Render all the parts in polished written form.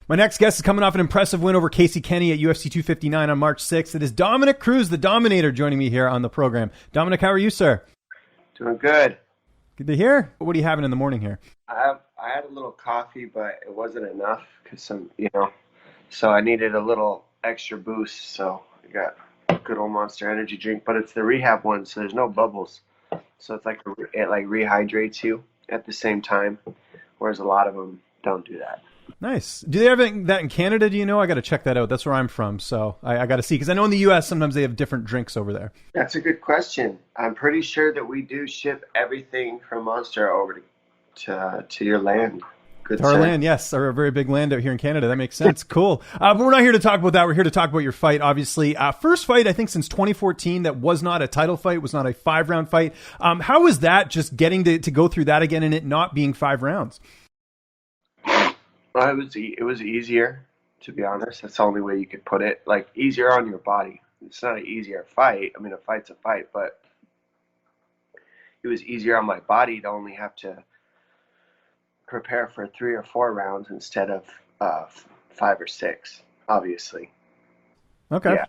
My next guest is coming off an impressive win over Kenney at UFC 259 on March 6th. It is Dominick Cruz, the Dominator, joining me here on the program. Dominick, how are you, sir? Doing good. Good to hear. What are you having in the morning here? I had a little coffee, but it wasn't enough because so I needed a little extra boost. So I got a good old Monster Energy drink, but it's the rehab one, so there's no bubbles. So it's it rehydrates you at the same time, whereas a lot of them don't do that. Nice. Do they have that in Canada? Do you know? I got to check that out. That's where I'm from, so I got to see, because I know in the U.S. sometimes they have different drinks over there. That's a good question. I'm pretty sure that we do ship everything from Monster over to your land. Good to our land, yes. Our very big land out here in Canada. That makes sense. Cool. But we're not here to talk about that. We're here to talk about your fight, obviously. First fight, I think, since 2014 that was not a title fight, was not a 5-round fight. How was that, just getting to go through that again and it not being 5 rounds? Well, it was easier, to be honest. That's the only way you could put it. Like, easier on your body. It's not an easier fight. I mean, a fight's a fight, but it was easier on my body to only have to prepare for 3 or 4 rounds instead of 5 or 6, obviously. Okay. Yeah.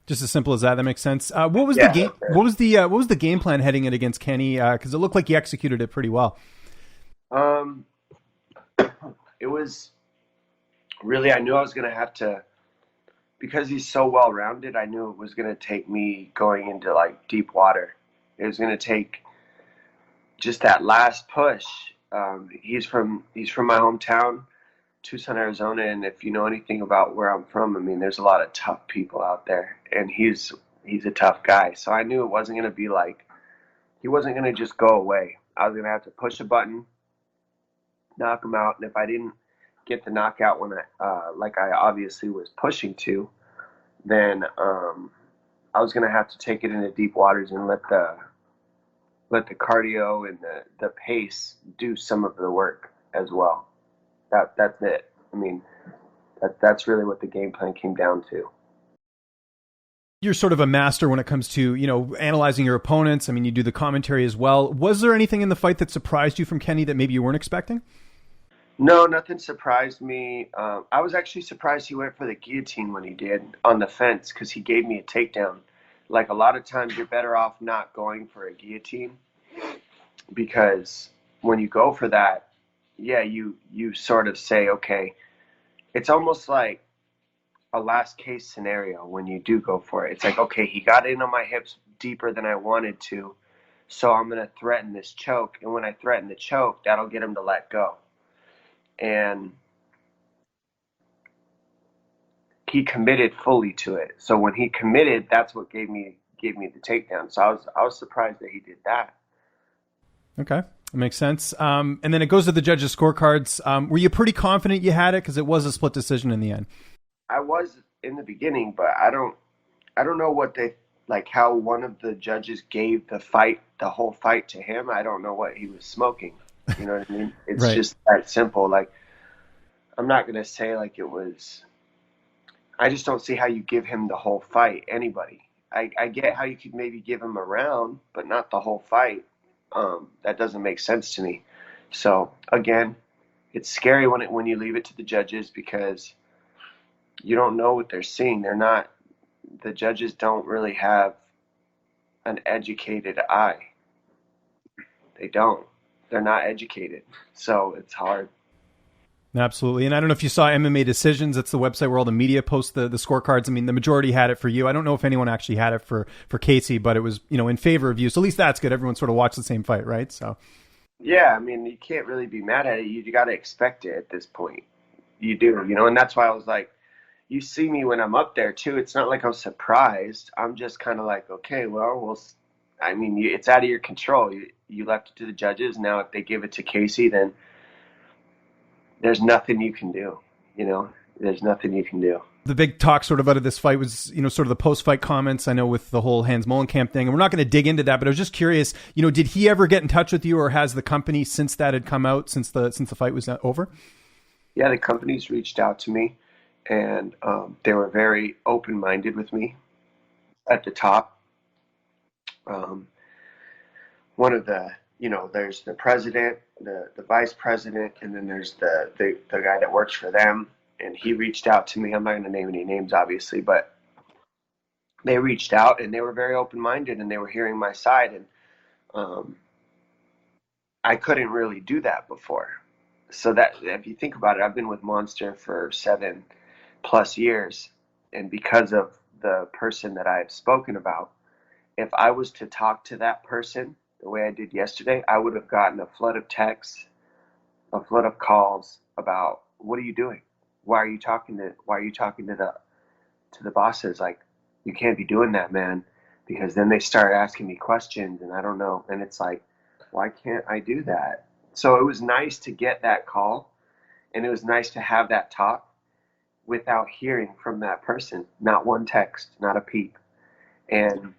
Just as simple as that. That makes sense. What was the game? What was the game plan heading in against Kenney? Because it looked like you executed it pretty well. It was really, I knew I was going to have to, because he's so well-rounded, I knew it was going to take me going into like deep water. It was going to take just that last push. He's from my hometown, Tucson, Arizona, and if you know anything about where I'm from, I mean, there's a lot of tough people out there, and he's a tough guy. So I knew it wasn't going to be like, he wasn't going to just go away. I was going to have to push a button, knock him out, and if I didn't get the knockout when I obviously was pushing to, then I was going to have to take it into deep waters and let the cardio and the pace do some of the work as well. That's it. I mean, that's really what the game plan came down to. You're sort of a master when it comes to, analyzing your opponents. I mean, you do the commentary as well. Was there anything in the fight that surprised you from Kenney that maybe you weren't expecting? No, nothing surprised me. I was actually surprised he went for the guillotine when he did on the fence, because he gave me a takedown. Like, a lot of times you're better off not going for a guillotine, because when you go for that, yeah, you sort of say, okay, it's almost like a last case scenario when you do go for it. It's like, okay, he got in on my hips deeper than I wanted to, so I'm going to threaten this choke. And when I threaten the choke, that'll get him to let go. And he committed fully to it. So when he committed, that's what gave me the takedown. So I was surprised that he did that. Okay, that makes sense. And then it goes to the judges' scorecards. Were you pretty confident you had it, because it was a split decision in the end? I was in the beginning, but I don't know what how one of the judges gave the whole fight to him. I don't know what he was smoking. You know what I mean? It's right. Just that simple. Like, I'm not going to say like it was, I just don't see how you give him the whole fight, anybody. I get how you could maybe give him a round, but not the whole fight. That doesn't make sense to me. So again, it's scary when you leave it to the judges, because you don't know what they're seeing. The judges don't really have an educated eye. They don't. They're not educated, so it's hard. Absolutely. And I don't know if you saw MMA Decisions. It's the website where all the media posts the scorecards. I mean, the majority had it for you. I don't know if anyone actually had it for Casey, but it was, in favor of you. So at least that's good. Everyone sort of watched the same fight, right? So. Yeah, I mean, you can't really be mad at it. You got to expect it at this point. You do, and that's why I was like, you see me when I'm up there too. It's not like I'm surprised. I'm just kind of like, okay, well, I mean, it's out of your control. You left it to the judges. Now, if they give it to Casey, then there's nothing you can do. There's nothing you can do. The big talk sort of out of this fight was, sort of the post-fight comments, I know, with the whole Hans Molenkamp thing. And we're not going to dig into that, but I was just curious, did he ever get in touch with you, or has the company, since that had come out, since the fight was over? Yeah, the company's reached out to me, and they were very open-minded with me at the top. One of the, there's the president, the vice president, and then there's the guy that works for them. and he reached out to me. I'm not going to name any names, obviously, but they reached out and they were very open-minded and they were hearing my side. And um, I couldn't really do that before. So that, if you think about it, I've been with Monster for 7+ years, and because of the person that I've spoken about, if I was to talk to that person the way I did yesterday, I would have gotten a flood of texts, a flood of calls about, what are you doing? Why are you talking to the bosses? Like, you can't be doing that, man, because then they start asking me questions and I don't know. And it's like, why can't I do that? So it was nice to get that call, and it was nice to have that talk without hearing from that person. Not one text, not a peep. And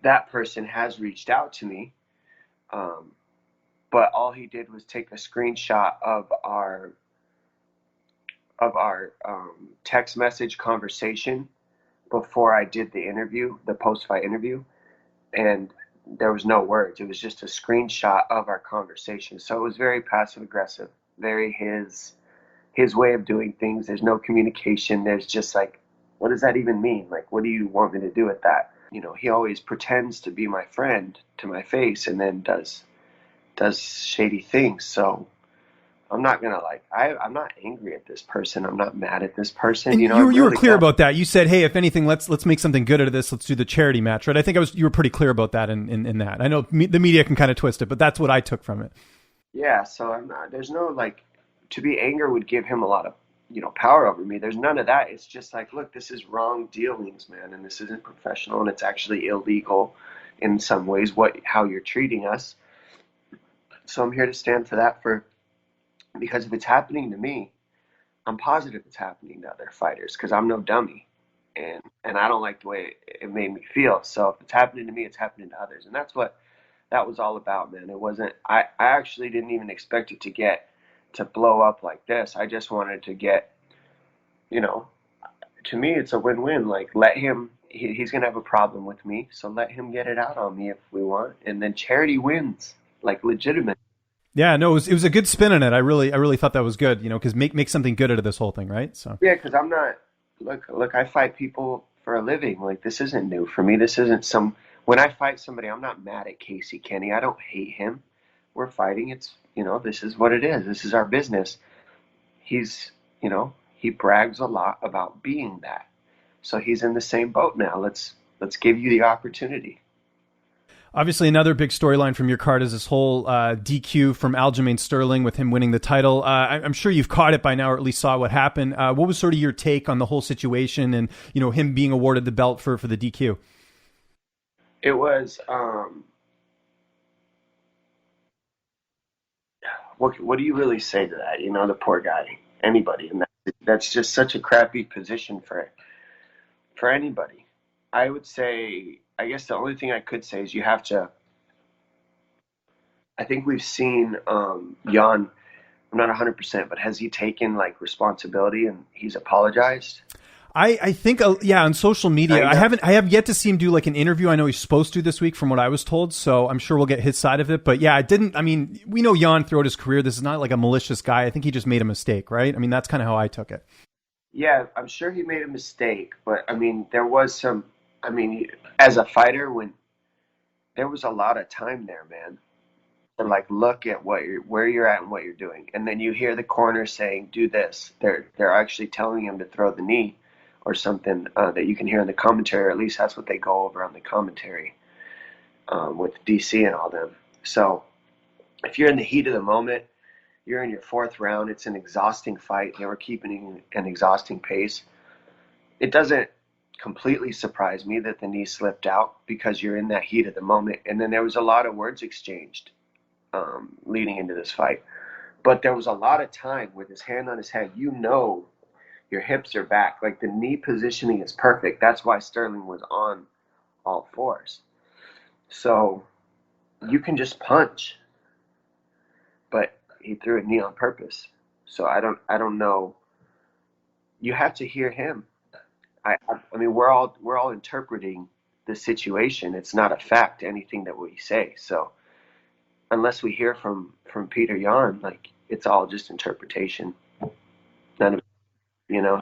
that person has reached out to me, but all he did was take a screenshot of our text message conversation before I did the interview, the post-fight interview, and there was no words. It was just a screenshot of our conversation. So it was very passive aggressive, very his way of doing things. There's no communication. There's just like, what does that even mean? Like, what do you want me to do with that? He always pretends to be my friend to my face and then does shady things. So I'm not gonna I'm not angry at this person. I'm not mad at this person. And you were clear about that. You said, hey, if anything, let's make something good out of this. Let's do the charity match, right? I think you were pretty clear about that in that. I know the media can kind of twist it, but that's what I took from it. Yeah. So there's no, to be anger would give him a lot of, power over me. There's none of that. It's just like, look, this is wrong dealings, man. And this isn't professional, and it's actually illegal in some ways, how you're treating us. So I'm here to stand for that, because if it's happening to me, I'm positive it's happening to other fighters, because I'm no dummy, and I don't like the way it made me feel. So if it's happening to me, it's happening to others, and that's what that was all about, man. It wasn't. I actually didn't even expect it to blow up like this. I just wanted to get, to me, it's a win-win. Like, let him. He's gonna have a problem with me, so let him get it out on me if we want, and then charity wins, like legitimate. Yeah, no, it was a good spin on it. I really thought that was good, because make something good out of this whole thing, right? So yeah, because I'm not, look, I fight people for a living. Like, this isn't new for me. This isn't when I fight somebody, I'm not mad at Casey Kenney. I don't hate him. We're fighting. It's, this is what it is. This is our business. He's, he brags a lot about being that. So he's in the same boat now. Let's give you the opportunity. Obviously, another big storyline from your card is this whole DQ from Aljamain Sterling with him winning the title. I'm sure you've caught it by now, or at least saw what happened. What was sort of your take on the whole situation and, him being awarded the belt for the DQ? It was, what do you really say to that? The poor guy, anybody. And that's just such a crappy position for anybody. I would say, I guess the only thing I could say is you have to, I think we've seen Jan, I'm not 100%, but has he taken responsibility and he's apologized? I think, on social media, I have yet to see him do an interview. I know he's supposed to this week from what I was told, so I'm sure we'll get his side of it. But yeah, we know Jan throughout his career, this is not a malicious guy. I think he just made a mistake, right? That's kind of how I took it. Yeah, I'm sure he made a mistake, but there was some, as a fighter, when there was a lot of time there, man, to look at where you're at and what you're doing. And then you hear the corner saying, do this. They're actually telling him to throw the knee or something that you can hear in the commentary, or at least that's what they go over on the commentary with DC and all them. So if you're in the heat of the moment, you're in your 4th round, it's an exhausting fight. They were keeping an exhausting pace. It doesn't completely surprise me that the knee slipped out, because you're in that heat of the moment. And then there was a lot of words exchanged leading into this fight. But there was a lot of time with his hand on his head. Your hips are back. The knee positioning is perfect. That's why Sterling was on all fours. So you can just punch. But he threw a knee on purpose. So I don't know. You have to hear him. We're all interpreting the situation. It's not a fact, anything that we say. So unless we hear from Petr Yan, it's all just interpretation. None of it. You know,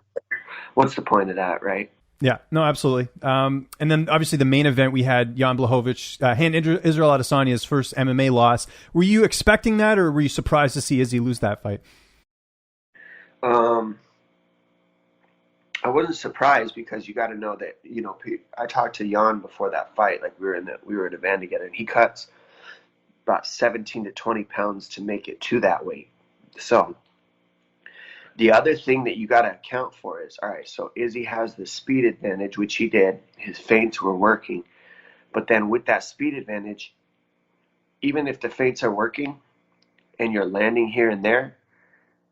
what's the point of that, right? Yeah, no, absolutely. And then obviously the main event, we had Jan Blachowicz hand Israel Adesanya's first MMA loss. Were you expecting that, or were you surprised to see Izzy lose that fight? I wasn't surprised, because you got to know that, you know, I talked to Jan before that fight. Like, we were in a van together, and he cuts about 17 to 20 pounds to make it to that weight. So the other thing that you got to account for is, all right, so Izzy has the speed advantage, which he did. His feints were working. But then with that speed advantage, even if the feints are working and you're landing here and there,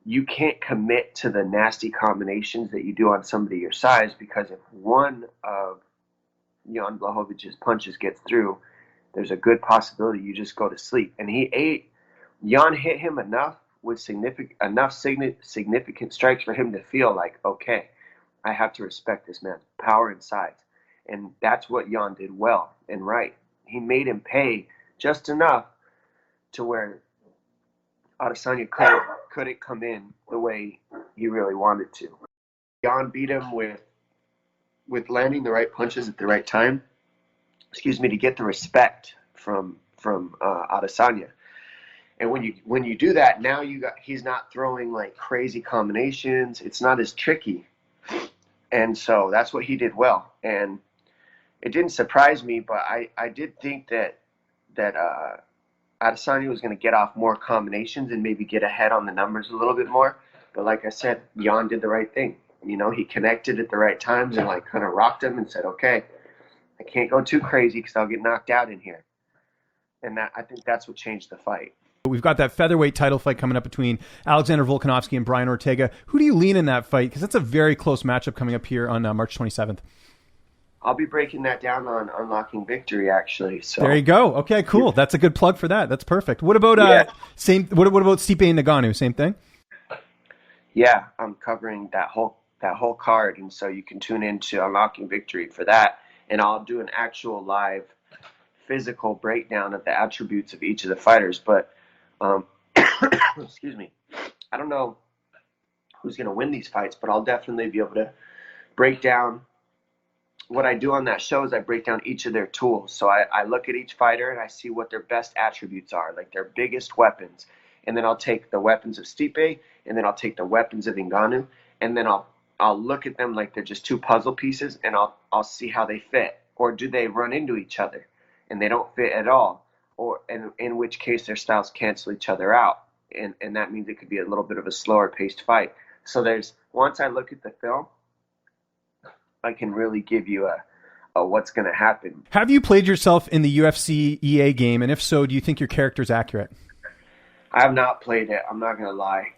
you can't commit to the nasty combinations that you do on somebody your size, because if one of Jan Blachowicz's punches gets through, there's a good possibility you just go to sleep. And Jan hit him enough with significant strikes for him to feel like, okay, I have to respect this man's power and size. And that's what Jan did well and right. He made him pay just enough to where Adesanya couldn't come in the way he really wanted to. Jan beat him with landing the right punches at the right time, to get the respect from Adesanya. And when you do that, now he's not throwing like crazy combinations. It's not as tricky. And so that's what he did well. And it didn't surprise me, but I did think that Adesanya was going to get off more combinations and maybe get ahead on the numbers a little bit more. But like I said, Jan did the right thing. You know, he connected at the right times and like kind of rocked him and said, okay, I can't go too crazy because I'll get knocked out in here. And I think that's what changed the fight. We've got that featherweight title fight coming up between Alexander Volkanovski and Brian Ortega. Who do you lean in that fight? Because that's a very close matchup coming up here on March 27th. I'll be breaking that down on Unlocking Victory, actually. So there you go. Okay, cool. That's a good plug for that. That's perfect. What about What about Stipe and Ngannou? Same thing. Yeah, I'm covering that whole card, and so you can tune into Unlocking Victory for that. And I'll do an actual live physical breakdown of the attributes of each of the fighters. But excuse me, I don't know who's going to win these fights, but I'll definitely be able to break down. What I do on that show is I break down each of their tools. So I look at each fighter and I see what their best attributes are, like their biggest weapons. And then I'll take the weapons of Stipe, and then I'll take the weapons of Ngannou, and then I'll look at them like they're just two puzzle pieces, and I'll see how they fit. Or do they run into each other and they don't fit at all? Or in which case their styles cancel each other out. And that means it could be a little bit of a slower paced fight. So once I look at the film, I can really give you a what's going to happen. Have you played yourself in the UFC EA game? And if so, do you think your character's accurate? I have not played it. I'm not going to lie.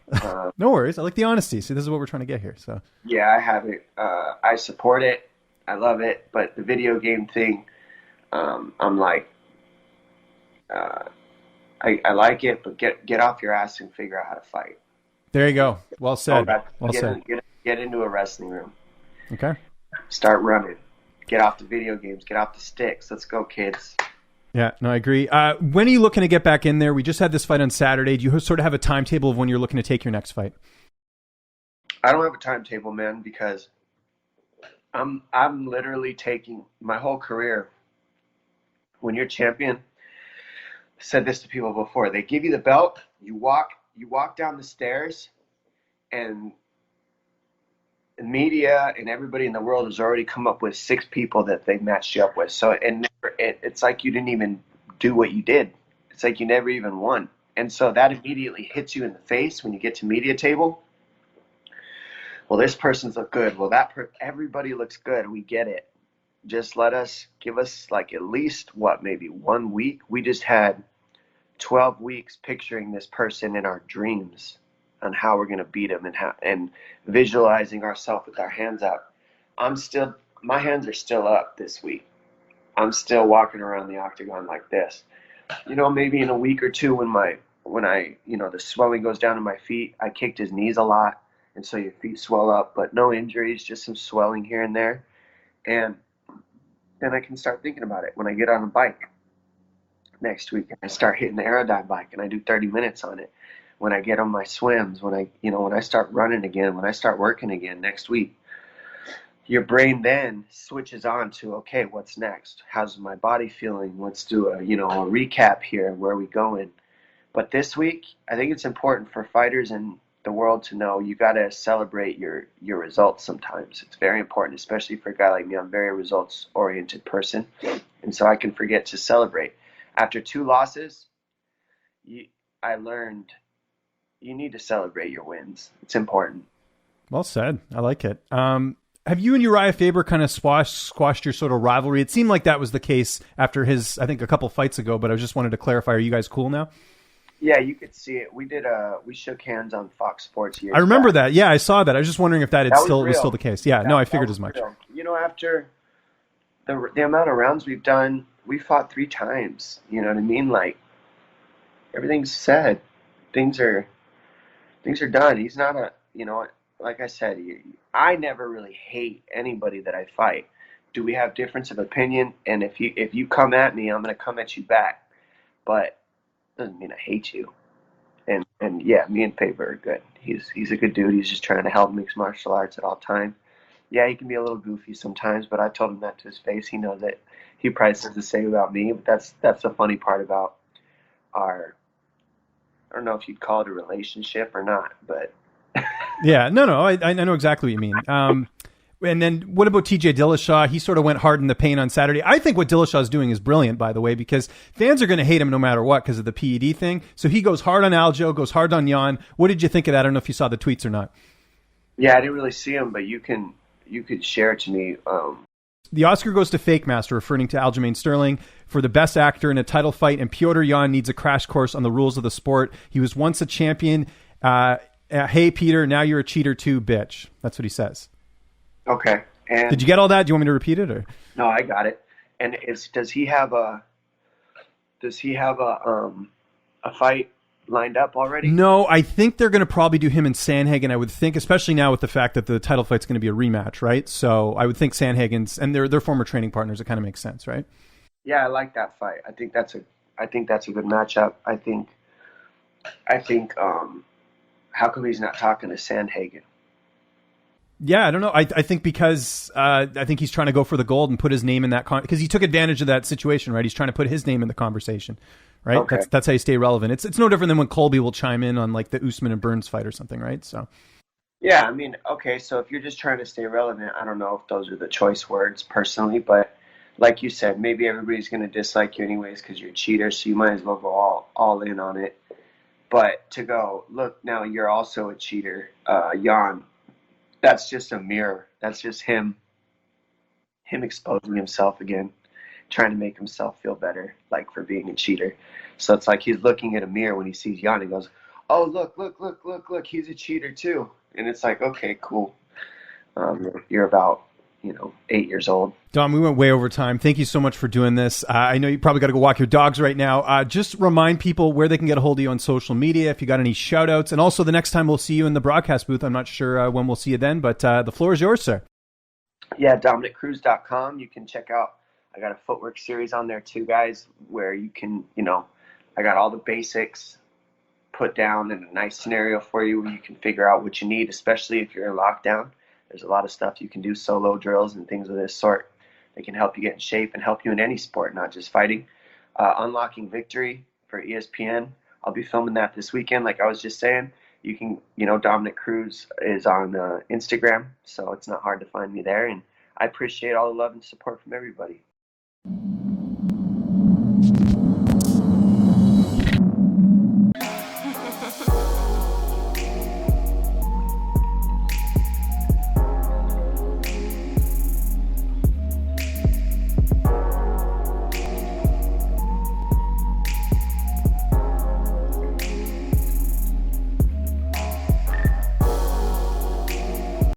No worries. I like the honesty. See, this is what we're trying to get here. So yeah, I haven't. I support it. I love it. But the video game thing, I'm like, I like it, but get off your ass and figure out how to fight. There you go. Well said. Well said. Get into a wrestling room. Okay. Start running. Get off the video games. Get off the sticks. Let's go, kids. Yeah, no, I agree. When are you looking to get back in there? We just had this fight on Saturday. Do you sort of have a timetable of when you're looking to take your next fight? I don't have a timetable, man, because I'm literally taking my whole career. When you're champion, I said this to people before. They give you the belt. You walk down the stairs, and the media and everybody in the world has already come up with 6 people that they matched you up with. So it's like you didn't even do what you did. It's like you never even won. And so that immediately hits you in the face when you get to media table. Well, this person's look good. Well, everybody looks good. We get it. Just give us like at least maybe 1 week. We just had 12 weeks picturing this person in our dreams on how we're going to beat him and visualizing ourselves with our hands up. My hands are still up this week. I'm still walking around the octagon like this. Maybe in a week or two when the swelling goes down in my feet. I kicked his knees a lot, and so your feet swell up, but no injuries, just some swelling here and there. And then I can start thinking about it when I get on a bike next week and I start hitting the Aerodyne bike and I do 30 minutes on it. when I get on my swims, when I start running again, when I start working again next week, your brain then switches on to, okay, what's next? How's my body feeling? Let's do a recap here. Where are we going? But this week, I think it's important for fighters in the world to know you got to celebrate your results sometimes. It's very important, especially for a guy like me. I'm a very results-oriented person, and so I can forget to celebrate. After 2 losses, I learned you need to celebrate your wins. It's important. Well said. I like it. Have you and Uriah Faber kind of squashed your sort of rivalry? It seemed like that was the case after his, I think, a couple fights ago, but I just wanted to clarify, are you guys cool now? Yeah, you could see it. We shook hands on Fox Sports years I remember back. that. Yeah, I saw that. I was just wondering if that was still the case. Yeah, no, I figured was as much. real. After the amount of rounds we've done, we fought 3 times. You know what I mean? Like, everything's said. Things are done. He's not like I said, I never really hate anybody that I fight. Do we have difference of opinion? And if you come at me, I'm going to come at you back. But doesn't mean I hate you. And yeah, me and Faber are good. He's a good dude. He's just trying to help mixed martial arts at all times. Yeah, he can be a little goofy sometimes, but I told him that to his face. He knows that. He probably says the same about me. But that's the funny part about our, I don't know if you'd call it a relationship or not, but yeah, no, I know exactly what you mean. And then what about TJ Dillashaw? He sort of went hard in the paint on Saturday. I think what Dillashaw's doing is brilliant, by the way, because fans are going to hate him no matter what because of the PED thing. So he goes hard on Aljo, goes hard on Jan. What did you think of that? I don't know if you saw the tweets or not. Yeah, I didn't really see him, but you could share it to me. The Oscar goes to Fake Master, referring to Aljamain Sterling, for the best actor in a title fight, and Petr Yan needs a crash course on the rules of the sport. He was once a champion. Hey, Peter, now you're a cheater too, bitch. That's what he says. Okay. And did you get all that? Do you want me to repeat it? Or? No, I got it. And does he have a fight lined up already? No, I think they're going to probably do him and Sandhagen. I would think, especially now with the fact that the title fight's going to be a rematch, right? So I would think Sandhagen's, and they're former training partners. It kind of makes sense, right? Yeah, I like that fight. I think that's a good matchup. I think how come he's not talking to Sandhagen? Yeah, I don't know. I think because I think he's trying to go for the gold and put his name in that because he took advantage of that situation, right? He's trying to put his name in the conversation, right? Okay. That's how you stay relevant. It's no different than when Colby will chime in on like the Usman and Burns fight or something, right? So. Yeah, I mean, okay, so if you're just trying to stay relevant, I don't know if those are the choice words personally, but like you said, maybe everybody's going to dislike you anyways because you're a cheater, so you might as well go all in on it. But to go, look, now you're also a cheater, Jan. That's just a mirror. That's just him exposing himself again, trying to make himself feel better, like for being a cheater. So it's like he's looking at a mirror when he sees Jan. He goes, "Oh, look, he's a cheater too." And it's like, okay, cool. You're about 8 years old. Dom, we went way over time. Thank you so much for doing this. I know you probably got to go walk your dogs right now. Just remind people where they can get a hold of you on social media, if you got any shout outs. And also the next time we'll see you in the broadcast booth. I'm not sure when we'll see you then, but the floor is yours, sir. Yeah, DominickCruz.com. You can check out, I got a footwork series on there too, guys, where you can, I got all the basics put down in a nice scenario for you where you can figure out what you need, especially if you're in lockdown. There's a lot of stuff you can do, solo drills and things of this sort. They can help you get in shape and help you in any sport, not just fighting. Unlocking Victory for ESPN. I'll be filming that this weekend, like I was just saying. You can, Dominick Cruz is on Instagram, so it's not hard to find me there. And I appreciate all the love and support from everybody.